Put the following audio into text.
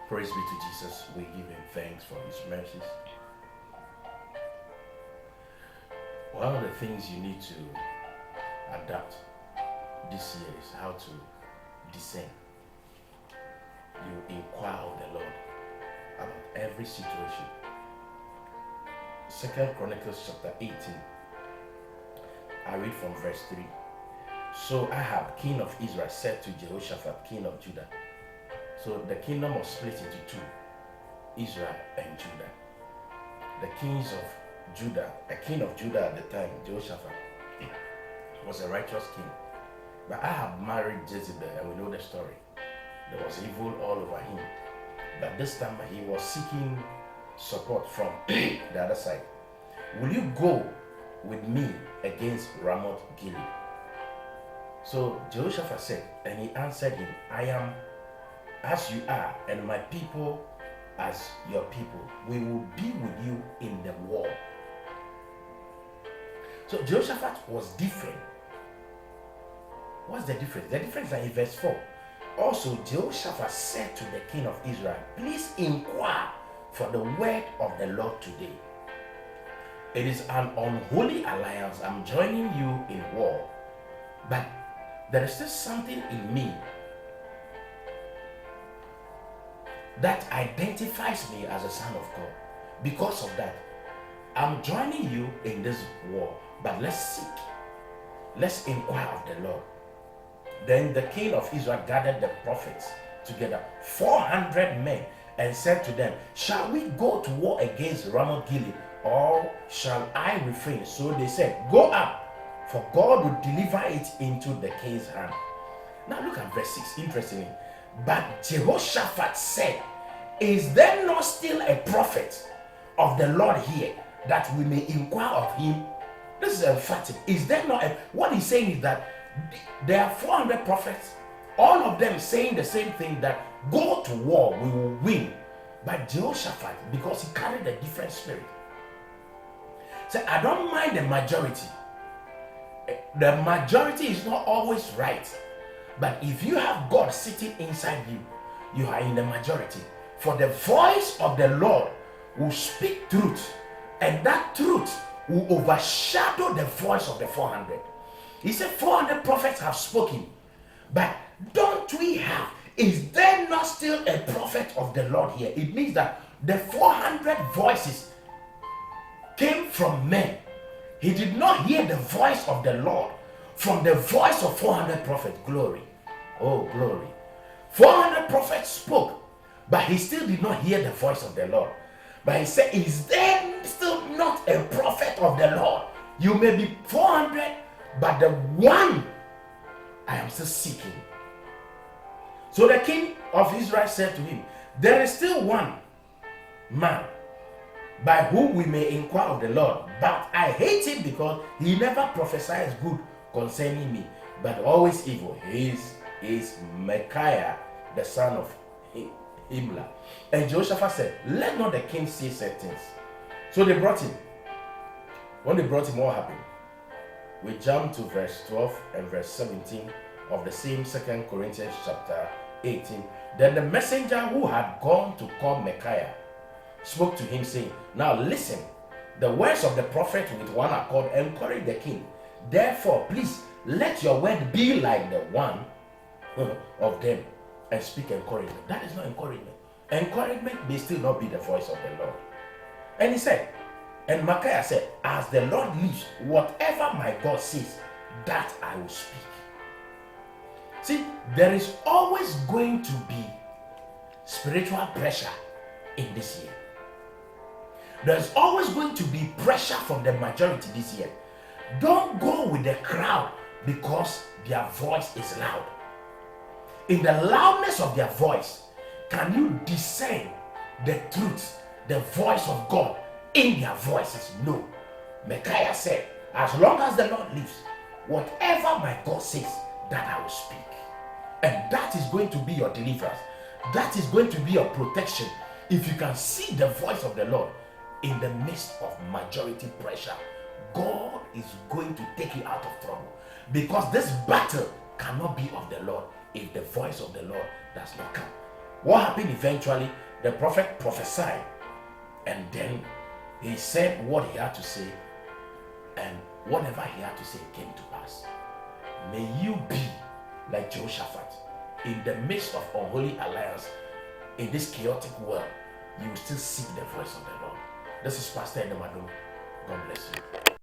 Praise be to Jesus. We give him thanks for his mercies. One of the things you need to adapt this year is how to discern. You inquire of the Lord about every situation. Second Chronicles chapter 18. I read from verse 3. So Ahab, king of Israel, said to Jehoshaphat, king of Judah. So the kingdom was split into two, Israel and Judah. The kings of Judah, a king of Judah at the time, Jehoshaphat, was a righteous king. But Ahab married Jezebel, and we know the story. There was evil all over him. But this time he was seeking support from the other side. Will you go with me against Ramoth Gilead? So Jehoshaphat said, and he answered him, I am as you are, and my people as your people. We will be with you in the war. So Jehoshaphat was different. What's the difference? The difference is in verse 4. Also, Jehoshaphat said to the king of Israel, please inquire for the word of the Lord today. It is an unholy alliance. I'm joining you in war. But there is still something in me that identifies me as a son of God. Because of that, I'm joining you in this war. But let's seek. Let's inquire of the Lord. Then the king of Israel gathered the prophets together, 400 men, and said to them, shall we go to war against Ramoth Gilead, or shall I refrain? So they said, go up, for God will deliver it into the king's hand. Now look at verse 6, interestingly. But Jehoshaphat said, is there not still a prophet of the Lord here, that we may inquire of him? This is emphatic. Is there not what he's saying is that there are 400 prophets, all of them saying the same thing, that go to war, we will win. But Jehoshaphat, because he carried a different spirit, said, I don't mind the majority. The majority is not always right. But if you have God sitting inside you, you are in the majority. For the voice of the Lord will speak truth, and that truth will overshadow the voice of the 400. He said 400 prophets have spoken, but don't we have, is there not still a prophet of the Lord here? It means that the 400 voices came from men. He did not hear the voice of the Lord from the voice of 400 prophets. Glory. Oh, glory. 400 prophets spoke, but he still did not hear the voice of the Lord. But he said, is there still not a prophet of the Lord? You may be 400, but the one I am still seeking. So the king of Israel said to him, there is still one man by whom we may inquire of the Lord, but I hate him because he never prophesies good concerning me, but always evil. He is Micaiah, the son of Imlah. And Jehoshaphat said, let not the king say certain things. So they brought him. When they brought him, what happened? We jump to verse 12 and verse 17 of the same 2 Corinthians chapter 18. Then the messenger who had gone to call Micaiah spoke to him, saying, now listen, the words of the prophet with one accord encourage the king. Therefore, please let your word be like the one of them, and speak encouragement. That is not encouragement. Encouragement may still not be the voice of the Lord. And he said, and Micaiah said, as the Lord lives, whatever my God says, that I will speak. See, there is always going to be spiritual pressure in this year. There's always going to be pressure from the majority this year. Don't go with the crowd because their voice is loud. In the loudness of their voice, can you discern the truth, the voice of God in their voices? No. Micaiah said, as long as the Lord lives, whatever my God says, that I will speak. And that is going to be your deliverance. That is going to be your protection. If you can see the voice of the Lord in the midst of majority pressure, God is going to take you out of trouble. Because this battle cannot be of the Lord if the voice of the Lord does not come. What happened eventually? The prophet prophesied, and then he said what he had to say, and whatever he had to say came to pass. May you be like Jehoshaphat. In the midst of unholy alliance, in this chaotic world, you will still seek the voice of the Lord. This is Pastor Edemadu. God bless you.